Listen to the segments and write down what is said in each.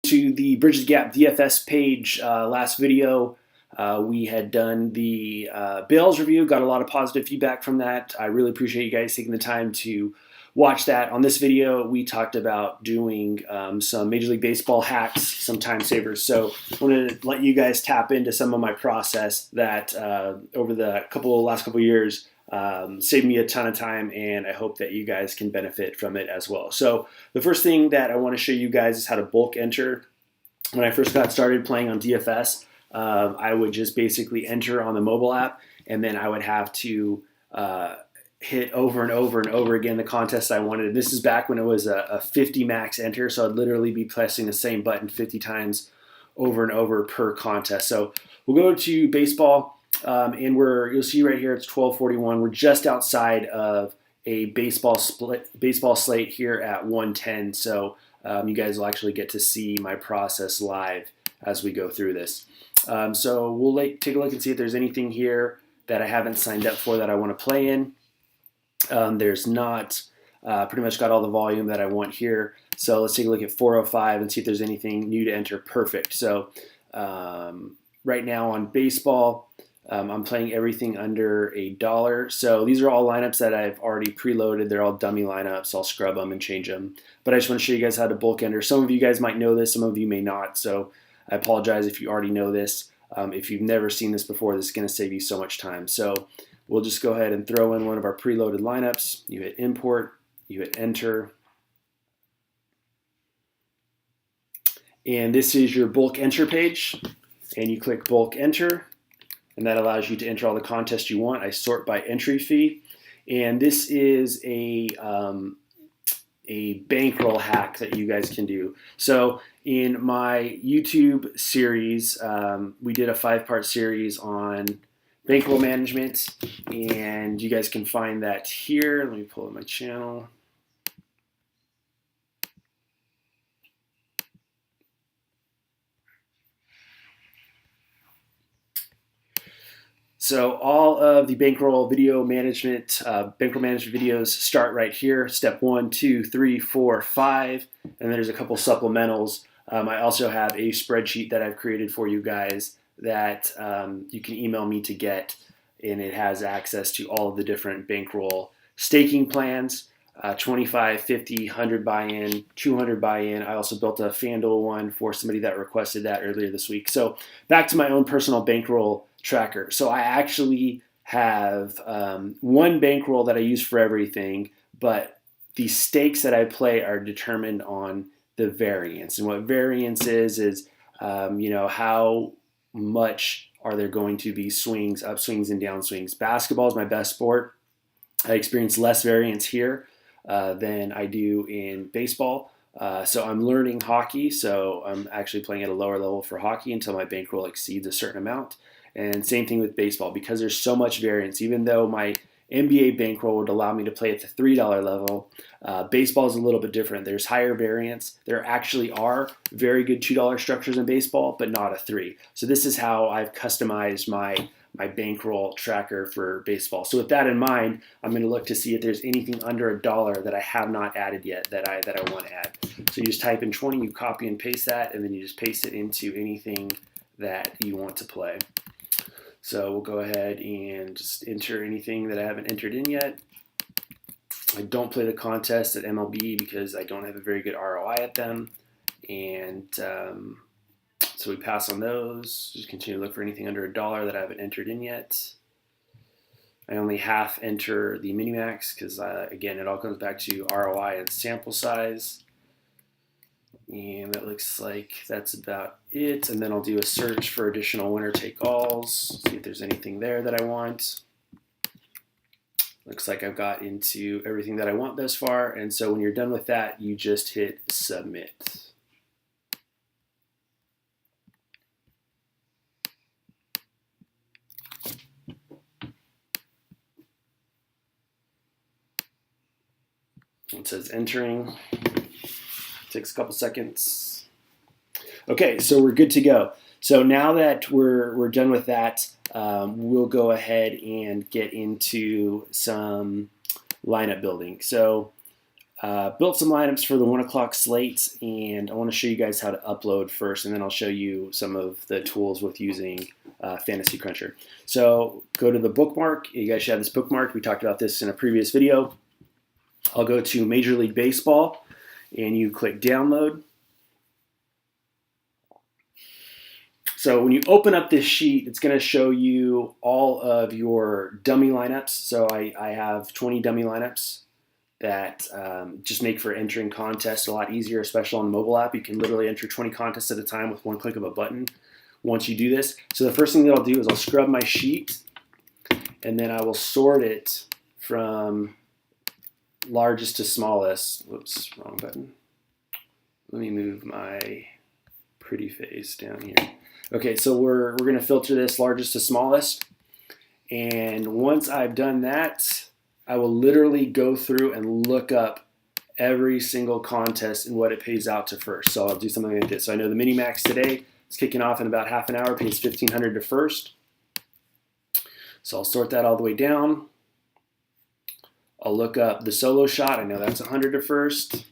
To the Bridge the Gap DFS page. Last video, we had done the Bills review, got a lot of positive feedback from that. I really appreciate you guys taking the time to watch that. On this video, we talked about doing some Major League Baseball hacks, some time savers. So I wanted to let you guys tap into some of my process that over the last couple years saved me a ton of time, and I hope that you guys can benefit from it as well. So the first thing that I want to show you guys is how to bulk enter. When I first got started playing on DFS, I would just basically enter on the mobile app, and then I would have to hit over and over and over again the contest I wanted. And this is back when it was a 50 max enter, so I'd literally be pressing the same button 50 times over and over per contest. So we'll go to baseball, and you'll see right here it's 12:41. We're just outside of a baseball slate here at 110. So you guys will actually get to see my process live as we go through this. So we'll take a look and see if there's anything here that I haven't signed up for that I want to play in. There's not. Pretty much got all the volume that I want here. So let's take a look at 405 and see if there's anything new to enter. Perfect. So right now on baseball, I'm playing everything under $1. So these are all lineups that I've already preloaded. They're all dummy lineups. I'll scrub them and change them. But I just want to show you guys how to bulk enter. Some of you guys might know this. Some of you may not. So I apologize if you already know this. If you've never seen this before, this is going to save you so much time. So we'll just go ahead and throw in one of our preloaded lineups. You hit import. You hit enter. And this is your bulk enter page. And you click bulk enter. And that allows you to enter all the contests you want. I sort by entry fee. And this is a bankroll hack that you guys can do. So in my YouTube series, we did a 5-part series on bankroll management. And you guys can find that here. Let me pull up my channel. So all of the bankroll management videos start right here. Step 1, 2, 3, 4, 5, and there's a couple supplementals. I also have a spreadsheet that I've created for you guys that you can email me to get, and it has access to all of the different bankroll staking plans. 25, 50, 100 buy-in, 200 buy-in. I also built a FanDuel one for somebody that requested that earlier this week. So back to my own personal bankroll tracker. So I actually have one bankroll that I use for everything, but the stakes that I play are determined on the variance. And what variance is how much are there going to be swings, upswings and downswings. Basketball is my best sport. I experience less variance here than I do in baseball. So I'm learning hockey, so I'm actually playing at a lower level for hockey until my bankroll exceeds a certain amount. And same thing with baseball, because there's so much variance. Even though my NBA bankroll would allow me to play at the $3 level, baseball is a little bit different. There's higher variance. There actually are very good $2 structures in baseball, but not a $3. So this is how I've customized my bankroll tracker for baseball. So with that in mind, I'm going to look to see if there's anything under $1 that I have not added yet that I want to add. So you just type in 20, you copy and paste that, and then you just paste it into anything that you want to play. So we'll go ahead and just enter anything that I haven't entered in yet. I don't play the contest at MLB because I don't have a very good ROI at them. And so we pass on those. Just continue to look for anything under $1 that I haven't entered in yet. I only half enter the Minimax because, again, it all comes back to ROI and sample size. And that looks like that's about it. And then I'll do a search for additional winner-take-alls, see if there's anything there that I want. Looks like I've got into everything that I want thus far. And so when you're done with that, you just hit submit. It says entering. Takes a couple seconds. Okay, so we're good to go. So now that we're done with that, we'll go ahead and get into some lineup building. So built some lineups for the 1 o'clock slate, and I want to show you guys how to upload first, and then I'll show you some of the tools with using Fantasy Cruncher. So go to the bookmark. You guys should have this bookmark. We talked about this in a previous video. I'll go to Major League Baseball, and you click download. So when you open up this sheet, it's going to show you all of your dummy lineups. So I have 20 dummy lineups that just make for entering contests a lot easier, especially on the mobile app. You can literally enter 20 contests at a time with one click of a button once you do this. So the first thing that I'll do is I'll scrub my sheet, and then I will sort it from largest to smallest. Whoops, wrong button. Let me move my pretty face down here. Okay, so we're going to filter this largest to smallest. And once I've done that, I will literally go through and look up every single contest and what it pays out to first. So I'll do something like this. So I know the mini max today is kicking off in about half an hour, pays $1,500 to first. So I'll sort that all the way down. I'll look up the solo shot. I know that's $100 to first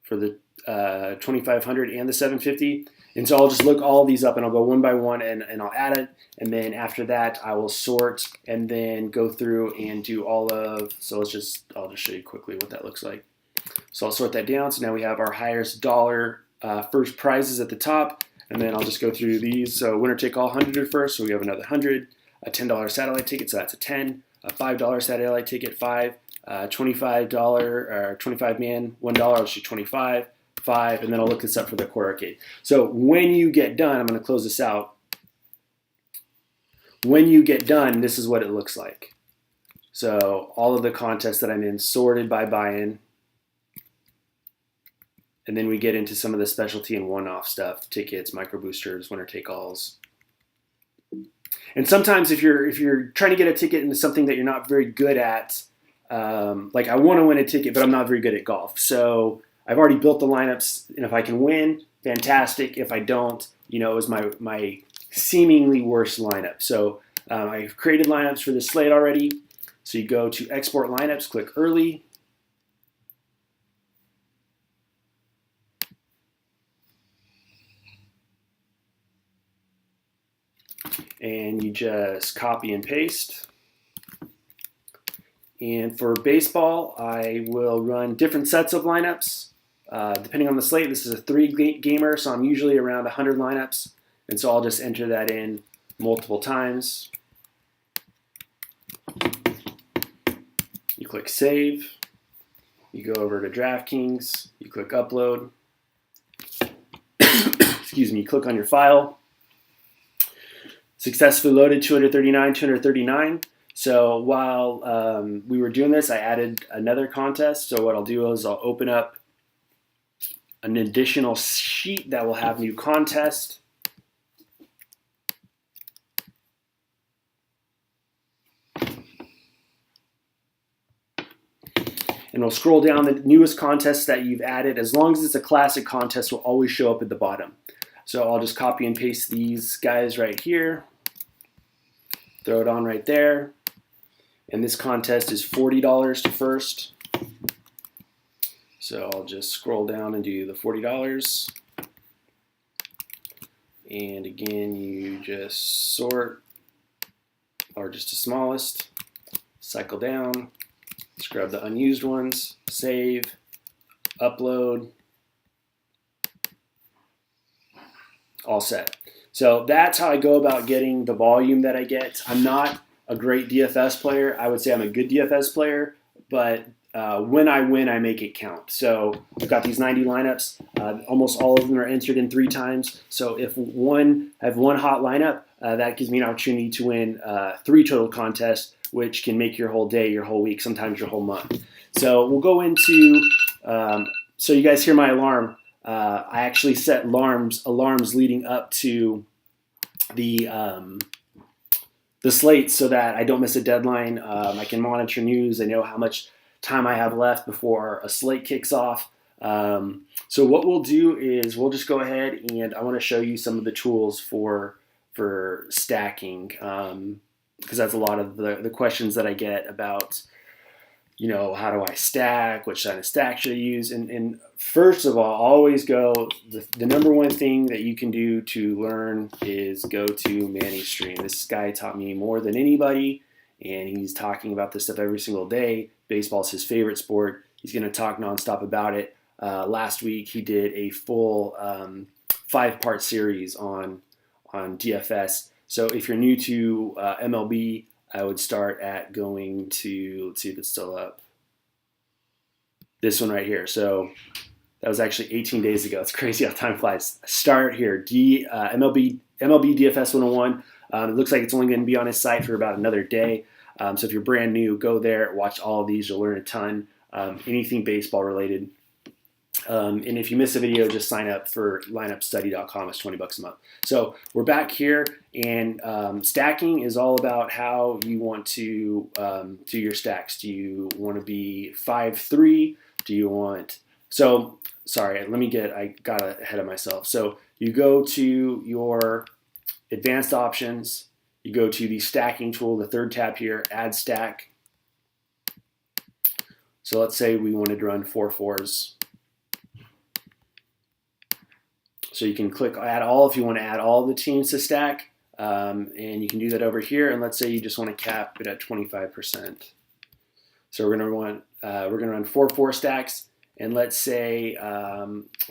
for the 2,500 and the 750. And so I'll just look all these up, and I'll go one by one, and I'll add it. And then after that, I will sort and then go through and do all of, so I'll just show you quickly what that looks like. So I'll sort that down. So now we have our highest dollar first prizes at the top, and then I'll just go through these. So winner take all, 100 at first, so we have another 100, a $10 satellite ticket, so that's a 10, a $5 satellite ticket, 5, $25 or 25 man, $1, I'll shoot 25. 5, and then I'll look this up for the core arcade. So when you get done, I'm going to close this out. When you get done, this is what it looks like. So all of the contests that I'm in sorted by buy-in, and then we get into some of the specialty and one-off stuff, tickets, micro boosters, winner take alls. And sometimes if you're trying to get a ticket into something that you're not very good at, like I want to win a ticket, but I'm not very good at golf, so I've already built the lineups, and if I can win, fantastic. If I don't, it was my seemingly worst lineup. So I've created lineups for this slate already. So you go to Export Lineups, click Early. And you just copy and paste. And for baseball, I will run different sets of lineups. Depending on the slate, this is a 3-gamer, so I'm usually around 100 lineups. And so I'll just enter that in multiple times. You click Save. You go over to DraftKings. You click Upload. Excuse me, you click on your file. Successfully loaded 239. So while we were doing this, I added another contest. So what I'll do is I'll open up an additional sheet that will have new contest. And we'll scroll down. The newest contests that you've added, as long as it's a classic contest, will always show up at the bottom. So I'll just copy and paste these guys right here. Throw it on right there. And this contest is $40 to first. So I'll just scroll down and do the $40. And again, you just sort largest to smallest, cycle down, scrub the unused ones, save, upload, all set. So that's how I go about getting the volume that I get. I'm not a great DFS player. I would say I'm a good DFS player, but when I win, I make it count. So I've got these 90 lineups. Almost all of them are entered in 3 times. So if I have one hot lineup, that gives me an opportunity to win 3 total contests, which can make your whole day, your whole week, sometimes your whole month. So we'll go into, so you guys hear my alarm. I actually set alarms leading up to the slate so that I don't miss a deadline. I can monitor news. I know how much time I have left before a slate kicks off. So what we'll do is we'll just go ahead, and I want to show you some of the tools for stacking, because that's a lot of the questions that I get about how do I stack? Which kind of stack should I use? And first of all, always go, the number one thing that you can do to learn is go to Manny's stream. This guy taught me more than anybody, and he's talking about this stuff every single day. Baseball is his favorite sport. He's going to talk nonstop about it. Last week, he did a full 5-part series on DFS. So if you're new to MLB, I would start at going to, let's see if it's still up, this one right here. So that was actually 18 days ago. It's crazy how time flies. Start here, MLB DFS 101. It looks like it's only going to be on his site for about another day. So if you're brand new, go there, watch all of these. You'll learn a ton, anything baseball related. And if you miss a video, just sign up for lineupstudy.com. It's $20 a month. So we're back here, and stacking is all about how you want to do your stacks. Do you want to be 5-3? Do you want, so sorry, I got ahead of myself. So you go to your advanced options, you go to the stacking tool, the third tab here, add stack. So let's say we wanted to run 4 4s. So you can click add all if you want to add all the teams to stack, and you can do that over here. And let's say you just want to cap it at 25%. So we're going to run 4 stacks, and let's say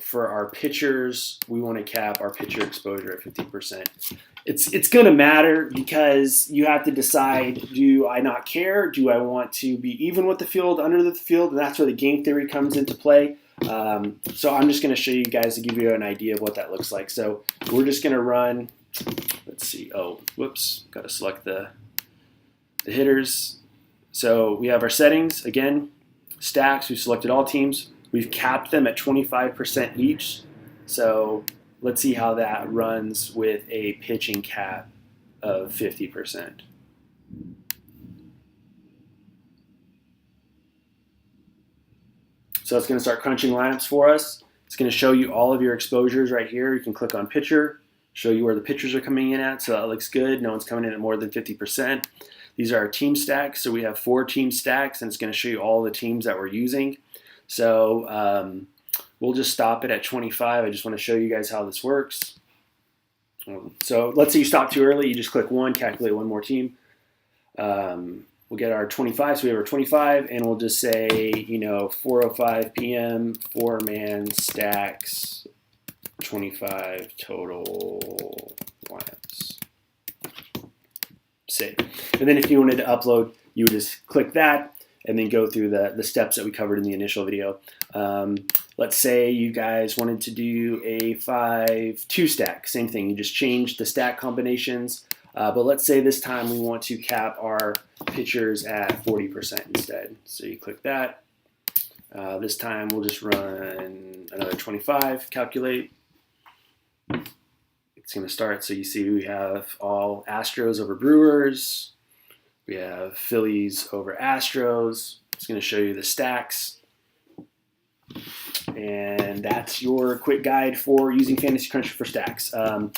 for our pitchers, we want to cap our pitcher exposure at 50%. It's going to matter because you have to decide: do I not care? Do I want to be even with the field, under the field? And that's where the game theory comes into play. So I'm just going to show you guys to give you an idea of what that looks like. So we're just going to run, let's see, got to select the hitters. So we have our settings, again, stacks, we've selected all teams. We've capped them at 25% each. So let's see how that runs with a pitching cap of 50%. So it's going to start crunching lineups for us. It's going to show you all of your exposures right here. You can click on pitcher, show you where the pitchers are coming in at. So that looks good. No one's coming in at more than 50%. These are our team stacks. So we have 4 team stacks, and it's going to show you all the teams that we're using. So we'll just stop it at 25. I just want to show you guys how this works. So let's say you stop too early. You just click 1, calculate one more team. We'll get our 25, so we have our 25, and we'll just say, 4:05 p.m., 4-man stacks, 25 total lineups. Save. And then if you wanted to upload, you would just click that and then go through the steps that we covered in the initial video. Let's say you guys wanted to do a 5-2 stack. Same thing, you just change the stack combinations. But let's say this time we want to cap our pitchers at 40% instead. So you click that. This time we'll just run another 25, calculate. It's going to start. So you see we have all Astros over Brewers. We have Phillies over Astros. It's going to show you the stacks. And that's your quick guide for using Fantasy Cruncher for stacks.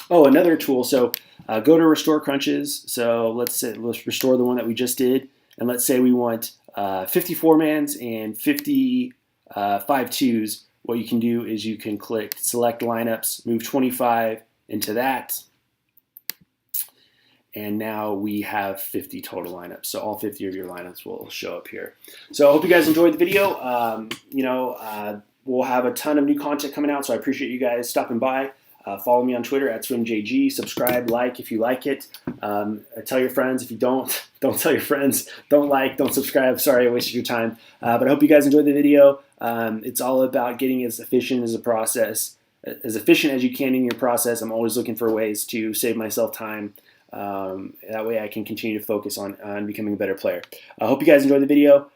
Another tool. So go to Restore Crunches. So let's restore the one that we just did. And let's say we want 54 mans and 50 5-2s. What you can do is you can click Select Lineups, move 25 into that. And now we have 50 total lineups. So all 50 of your lineups will show up here. So I hope you guys enjoyed the video. We'll have a ton of new content coming out, so I appreciate you guys stopping by. Follow me on Twitter at SwimJG. Subscribe, like if you like it. Tell your friends. If you don't tell your friends. Don't like, don't subscribe. Sorry I wasted your time. But I hope you guys enjoyed the video. It's all about getting as efficient as you can in your process. I'm always looking for ways to save myself time. That way I can continue to focus on becoming a better player. I hope you guys enjoyed the video.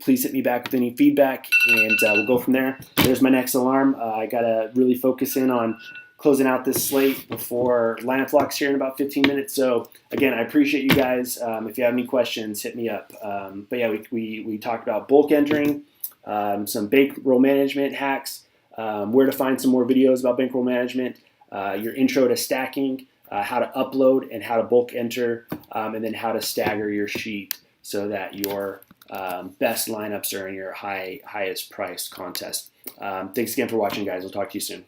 Please hit me back with any feedback, and we'll go from there. There's my next alarm. I got to really focus in on closing out this slate before lineup locks here in about 15 minutes. So, again, I appreciate you guys. If you have any questions, hit me up. But, yeah, we talked about bulk entering, some bankroll management hacks, where to find some more videos about bankroll management, your intro to stacking, how to upload and how to bulk enter, and then how to stagger your sheet so that your best lineups are in your highest priced contest. Thanks again for watching, guys. We'll talk to you soon.